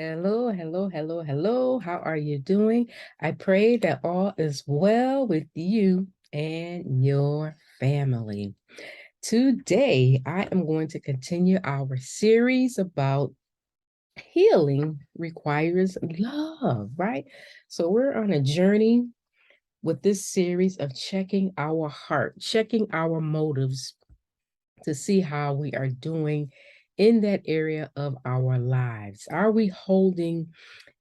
Hello, hello, hello, hello. How are you doing? I pray that all is well with you and your family. Today, I am going to continue our series about healing requires love, right? So, we're on a journey with this series of checking our heart, checking our motives to see how we are doing in that area of our lives. Are we holding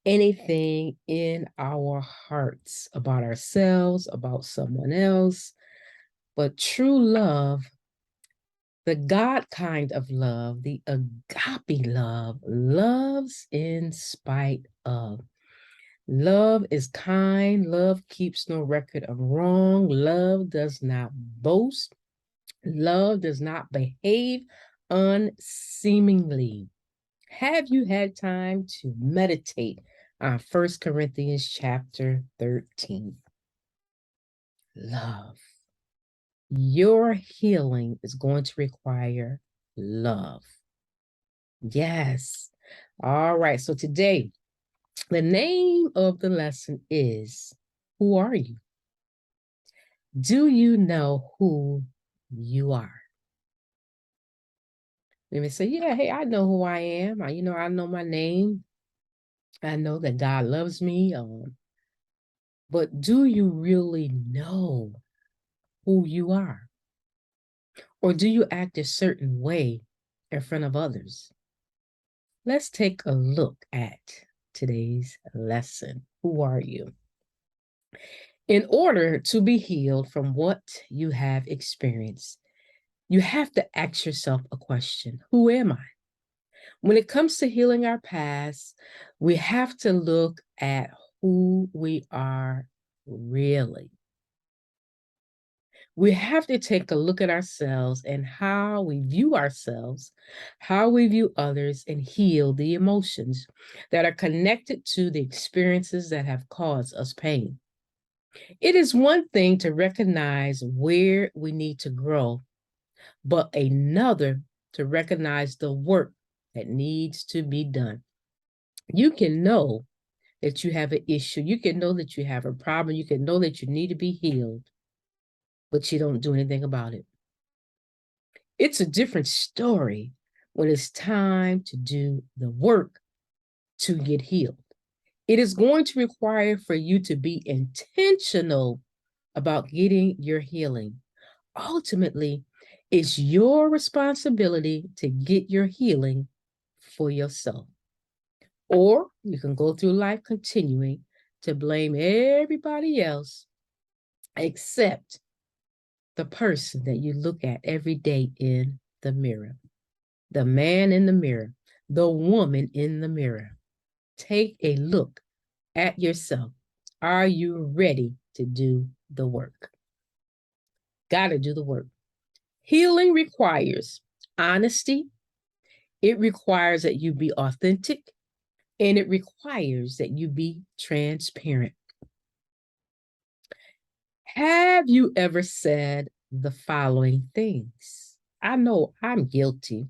anything in our hearts about ourselves, about someone else? But true love, the God kind of love, the agape love, loves in spite of. Love is kind. Love keeps no record of wrong. Love does not boast. Love does not behave unseemingly. Have you had time to meditate on 1 Corinthians chapter 13? Love. Your healing is going to require love. Yes. All right. So today, the name of the lesson is Who Are You? Do you know who you are? Let me say, yeah, hey, I know who I am. I know my name. I know that God loves me. But do you really know who you are? Or do you act a certain way in front of others? Let's take a look at today's lesson. Who are you? In order to be healed from what you have experienced, you have to ask yourself a question. Who am I? When it comes to healing our past, we have to look at who we are really. We have to take a look at ourselves and how we view ourselves, how we view others, and heal the emotions that are connected to the experiences that have caused us pain. It is one thing to recognize where we need to grow, but another to recognize the work that needs to be done. You can know that you have an issue, you can know that you have a problem, you can know that you need to be healed, but you don't do anything about it. It's a different story when it's time to do the work to get healed. It is going to require for you to be intentional about getting your healing. Ultimately, it's your responsibility to get your healing for yourself. Or you can go through life continuing to blame everybody else except the person that you look at every day in the mirror. The man in the mirror, the woman in the mirror. Take a look at yourself. Are you ready to do the work? Got to do the work. Healing requires honesty, it requires that you be authentic, and it requires that you be transparent. Have you ever said the following things? I know I'm guilty.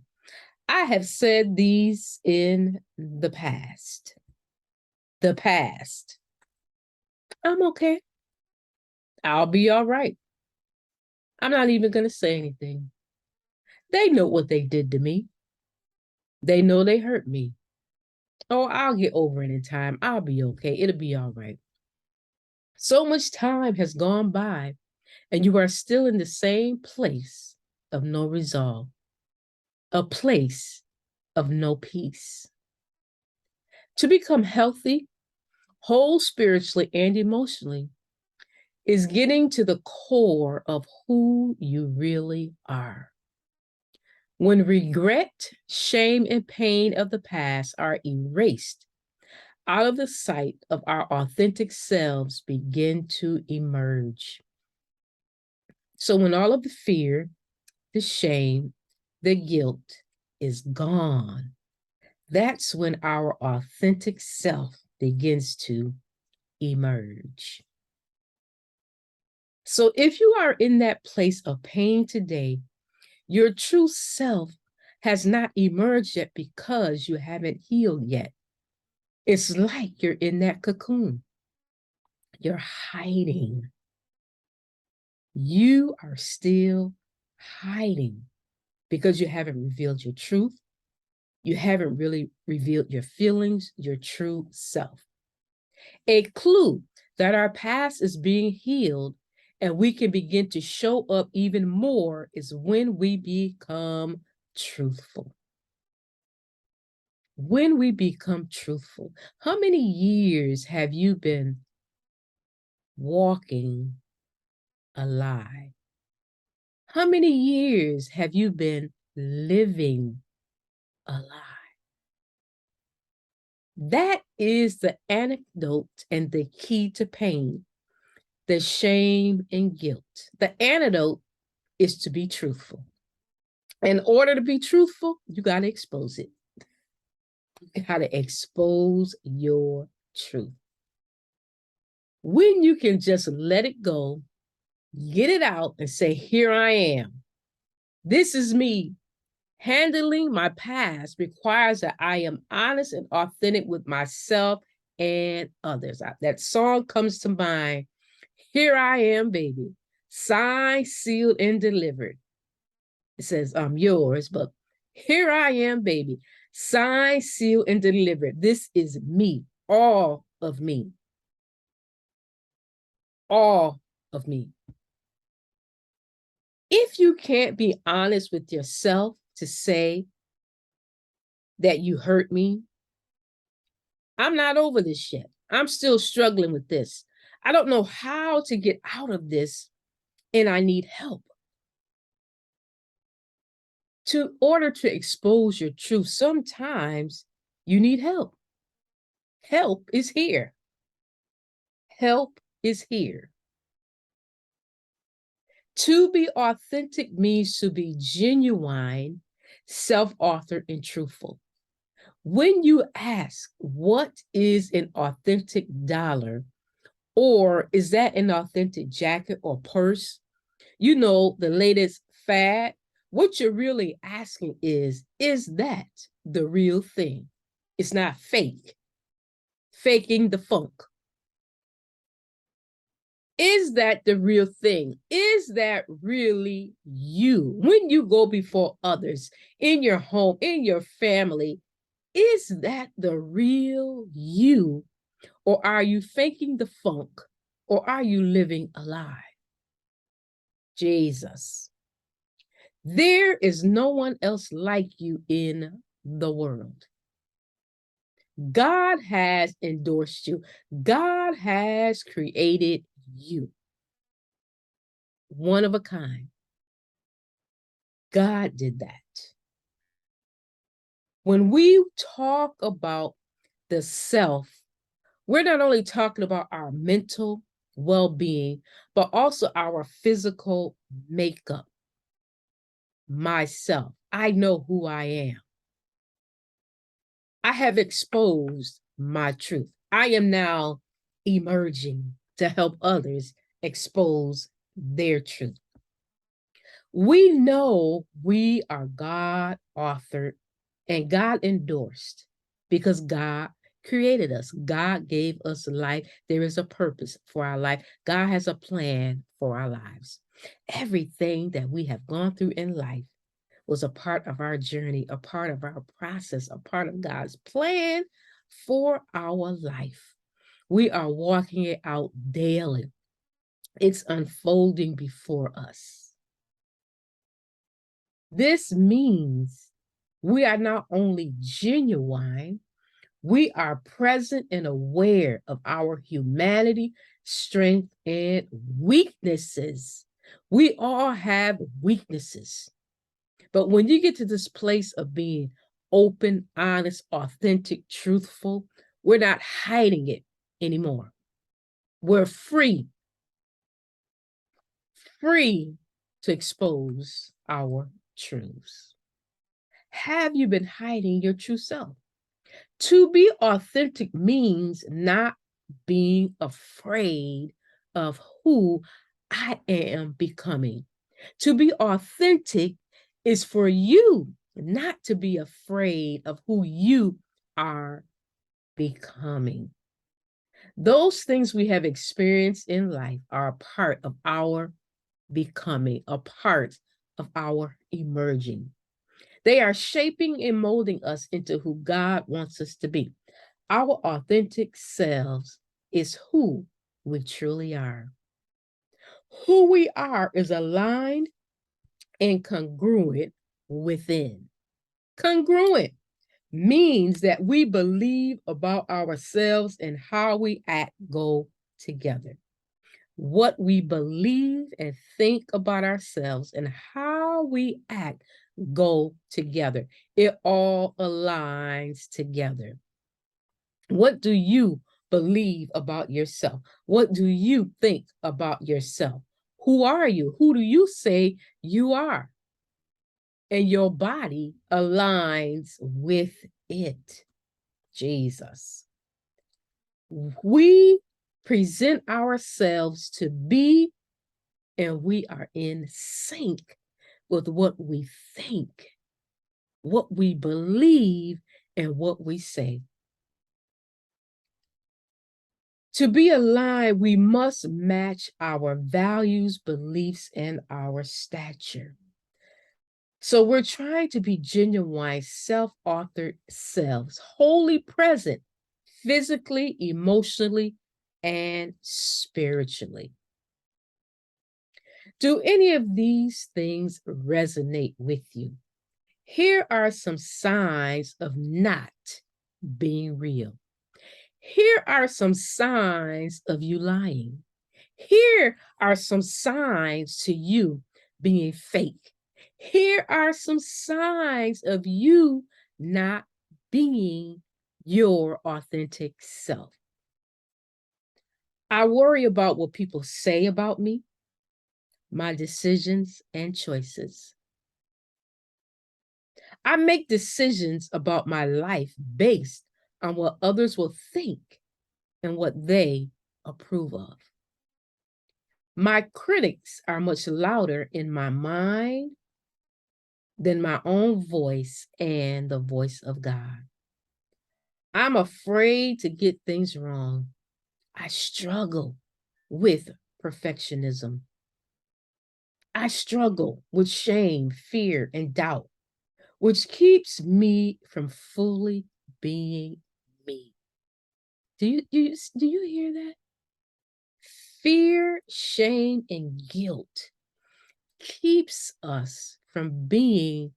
I have said these in the past. The past. I'm okay. I'll be all right. I'm not even going to say anything. They know what they did to me. They know they hurt me. Oh, I'll get over it in time. I'll be okay. It'll be all right. So much time has gone by, and you are still in the same place of no resolve, a place of no peace. To become healthy, whole spiritually and emotionally, is getting to the core of who you really are. When regret, shame, and pain of the past are erased out of the sight of our authentic selves begin to emerge. So when all of the fear, the shame, the guilt is gone, that's when our authentic self begins to emerge. So if you are in that place of pain today, your true self has not emerged yet because you haven't healed yet. It's like you're in that cocoon. You're hiding. You are still hiding because you haven't revealed your truth. You haven't really revealed your feelings, your true self. A clue that our past is being healed and we can begin to show up even more is when we become truthful. When we become truthful. How many years have you been walking a lie? How many years have you been living a lie? That is the antidote and the key to pain, the shame and guilt. The antidote is to be truthful. In order to be truthful, you got to expose it. You got to expose your truth. When you can just let it go, get it out and say, here I am. This is me. Handling my past requires that I am honest and authentic with myself and others. That song comes to mind. Here I am, baby. Signed, sealed, and delivered. It says, I'm yours, but here I am, baby. Signed, sealed, and delivered. This is me, all of me. All of me. If you can't be honest with yourself to say that you hurt me, I'm not over this yet. I'm still struggling with this. I don't know how to get out of this, and I need help. To order to expose your truth, sometimes you need help. Help is here. Help is here. To be authentic means to be genuine, self-authored, and truthful. When you ask, what is an authentic dollar? Or is that an authentic jacket or purse? You know, the latest fad. What you're really asking is that the real thing? It's not fake. Faking the funk. Is that the real thing? Is that really you? When you go before others, in your home, in your family, is that the real you? Or are you faking the funk? Or are you living a lie? Jesus. There is no one else like you in the world. God has endorsed you. God has created you. One of a kind. God did that. When we talk about the self, we're not only talking about our mental well-being, but also our physical makeup. Myself. I know who I am. I have exposed my truth. I am now emerging to help others expose their truth. We know we are God authored and God endorsed because God created us. God gave us life. There is a purpose for our life. God has a plan for our lives. Everything that we have gone through in life was a part of our journey, a part of our process, a part of God's plan for our life. We are walking it out daily. It's unfolding before us. This means we are not only genuine, we are present and aware of our humanity, strength, and weaknesses. We all have weaknesses. But when you get to this place of being open, honest, authentic, truthful, we're not hiding it anymore. We're free to expose our truths. Have you been hiding your true self? To be authentic means not being afraid of who I am becoming. To be authentic is for you not to be afraid of who you are becoming. Those things we have experienced in life are a part of our becoming, a part of our emerging. They are shaping and molding us into who God wants us to be. Our authentic selves is who we truly are. Who we are is aligned and congruent within. Congruent means that we believe about ourselves and how we act go together. What we believe and think about ourselves and how we act go together. It all aligns together. What do you believe about yourself? What do you think about yourself? Who are you? Who do you say you are? And your body aligns with it. Jesus. We present ourselves to be, and we are in sync with what we think, what we believe, and what we say. To be aligned, we must match our values, beliefs, and our stature. So we're trying to be genuine, self-authored selves, wholly present, physically, emotionally, and spiritually. Do any of these things resonate with you? Here are some signs of not being real. Here are some signs of you lying. Here are some signs to you being fake. Here are some signs of you not being your authentic self. I worry about what people say about me, my decisions and choices. I make decisions about my life based on what others will think and what they approve of. My critics are much louder in my mind than my own voice and the voice of God. I'm afraid to get things wrong. I struggle with perfectionism. I struggle with shame, fear, and doubt, which keeps me from fully being me. Do you hear that? Fear, shame, and guilt keeps us from being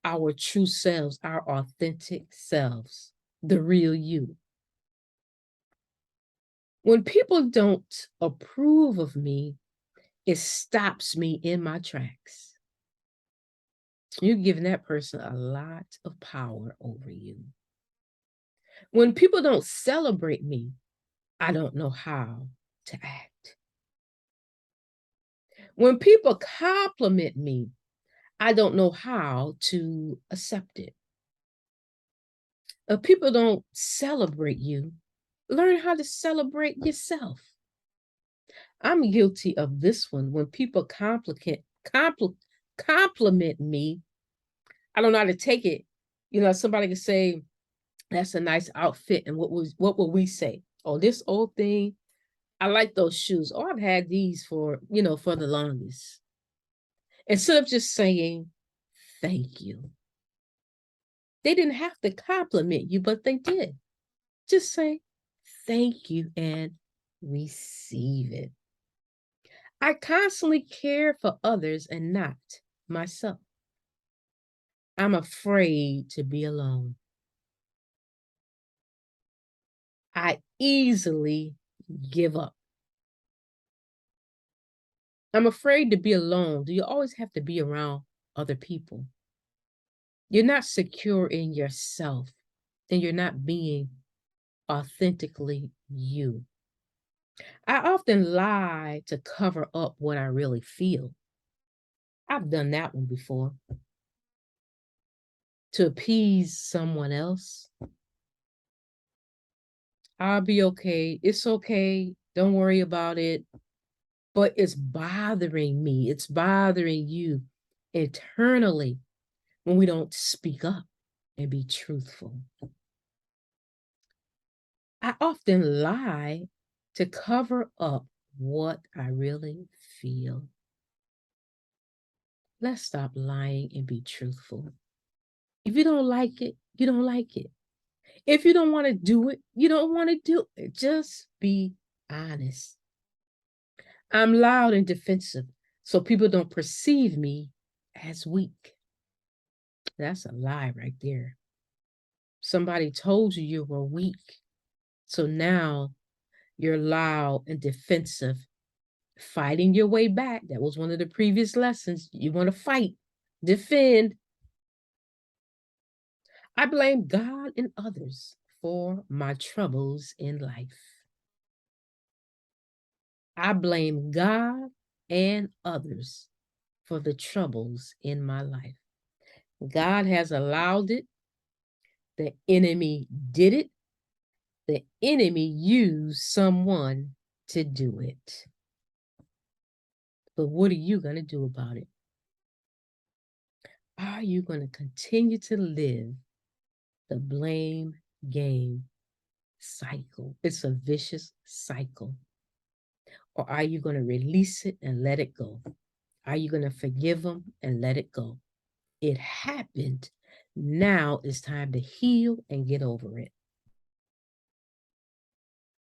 our true selves, our authentic selves, the real you. When people don't approve of me, it stops me in my tracks. You're giving that person a lot of power over you. When people don't celebrate me, I don't know how to act. When people compliment me, I don't know how to accept it. If people don't celebrate you, learn how to celebrate yourself. I'm guilty of this one. When people compliment me, I don't know how to take it. Somebody can say, that's a nice outfit. And what will we say? Oh, this old thing, I like those shoes. Oh, I've had these for the longest. Instead of just saying, thank you. They didn't have to compliment you, but they did. Just say, thank you and receive it. I constantly care for others and not myself. I'm afraid to be alone. I easily give up. I'm afraid to be alone. Do you always have to be around other people? You're not secure in yourself, then you're not being authentically you. I often lie to cover up what I really feel. I've done that one before. To appease someone else. I'll be okay. It's okay. Don't worry about it. But it's bothering me. It's bothering you internally when we don't speak up and be truthful. I often lie to cover up what I really feel. Let's stop lying and be truthful. If you don't like it, you don't like it. If you don't want to do it, you don't want to do it. Just be honest. I'm loud and defensive, so people don't perceive me as weak. That's a lie right there. Somebody told you you were weak. So now you're loud and defensive, fighting your way back. That was one of the previous lessons. You want to fight, defend. I blame God and others for my troubles in life. I blame God and others for the troubles in my life. God has allowed it. The enemy did it. The enemy used someone to do it. But what are you going to do about it? Are you going to continue to live the blame game cycle? It's a vicious cycle. Or are you going to release it and let it go? Are you going to forgive them and let it go? It happened. Now it's time to heal and get over it.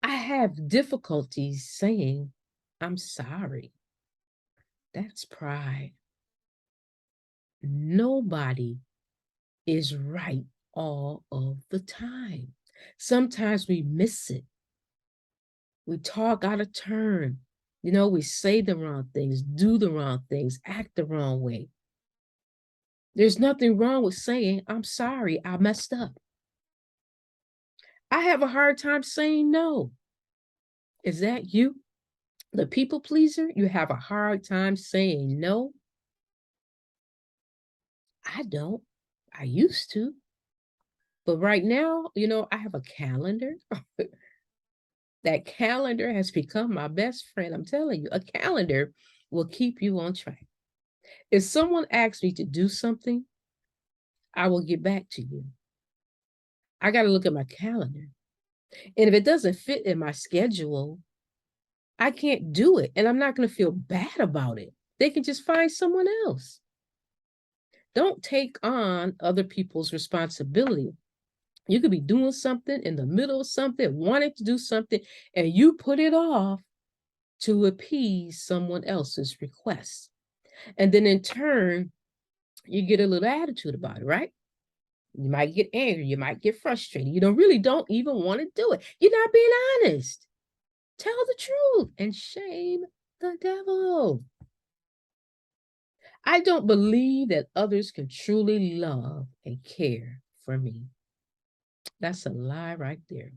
I have difficulties saying, I'm sorry. That's pride. Nobody is right all of the time. Sometimes we miss it. We talk out of turn. We say the wrong things, do the wrong things, act the wrong way. There's nothing wrong with saying, I'm sorry, I messed up. I have a hard time saying no. Is that you? The people pleaser? You have a hard time saying no? I don't. I used to. But right now, I have a calendar. That calendar has become my best friend. I'm telling you, a calendar will keep you on track. If someone asks me to do something, I will get back to you. I got to look at my calendar. And if it doesn't fit in my schedule, I can't do it. And I'm not going to feel bad about it. They can just find someone else. Don't take on other people's responsibility. You could be doing something in the middle of something, wanting to do something, and you put it off to appease someone else's request. And then in turn, you get a little attitude about it, right? You might get angry, you might get frustrated. You don't even want to do it. You're not being honest. Tell the truth and shame the devil. I don't believe that others can truly love and care for me. That's a lie right there.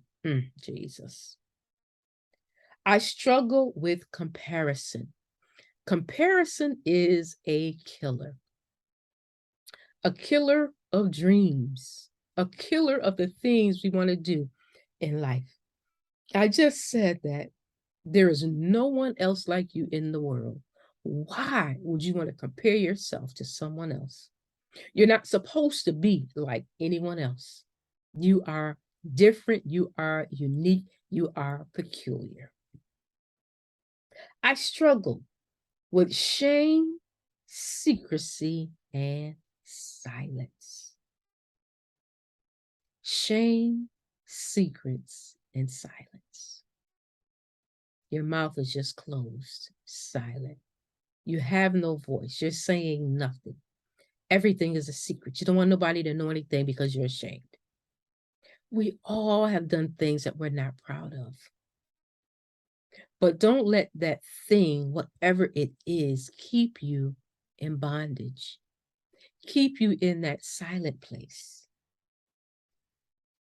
Jesus. I struggle with comparison. Comparison is a killer of dreams, a killer of the things we want to do in life. I just said that there is no one else like you in the world. Why would you want to compare yourself to someone else? You're not supposed to be like anyone else. You are different, you are unique, you are peculiar. I struggle with shame, secrecy, and silence. Shame, secrets, and silence. Your mouth is just closed, silent. You have no voice. You're saying nothing. Everything is a secret. You don't want nobody to know anything because you're ashamed. We all have done things that we're not proud of. But don't let that thing, whatever it is, keep you in bondage, keep you in that silent place.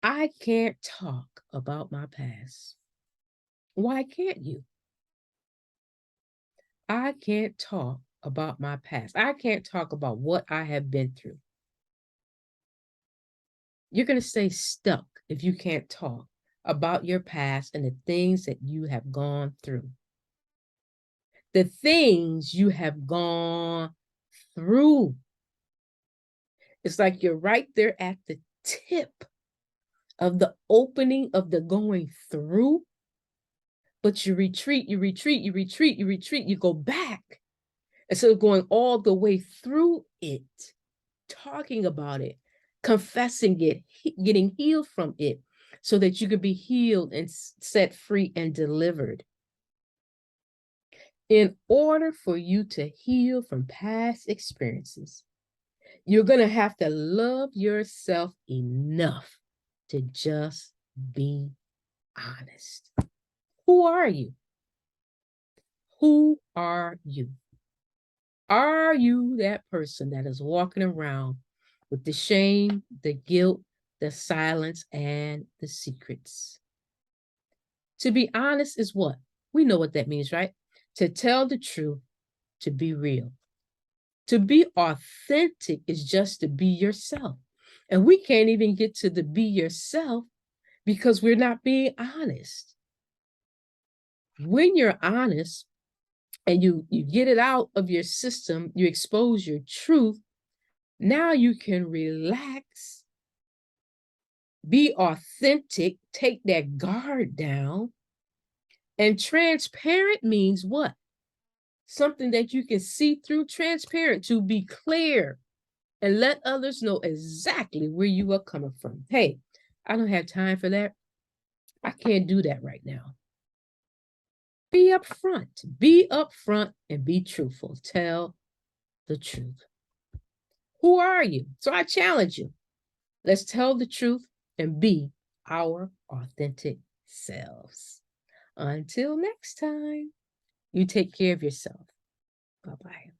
I can't talk about my past. Why can't you? I can't talk about my past. I can't talk about what I have been through. You're going to stay stuck if you can't talk about your past and the things that you have gone through. The things you have gone through. It's like you're right there at the tip of the opening of the going through, but you retreat, you retreat, you retreat, you retreat, you go back. Instead of going all the way through it, talking about it, confessing it, getting healed from it, so that you could be healed and set free and delivered. In order for you to heal from past experiences, you're going to have to love yourself enough to just be honest. Who are you? Who are you? Are you that person that is walking around with the shame, the guilt, the silence, and the secrets? To be honest is what? We know what that means, right? To tell the truth, to be real. To be authentic is just to be yourself. And we can't even get to the be yourself because we're not being honest. When you're honest and you get it out of your system, you expose your truth, now you can relax, be authentic, take that guard down. And transparent means what? Something that you can see through. Transparent, to be clear and let others know exactly where you are coming from. Hey, I don't have time for that. I can't do that right now. Be upfront and be truthful. Tell the truth. Who are you? So I challenge you. Let's tell the truth and be our authentic selves. Until next time, you take care of yourself. Bye-bye.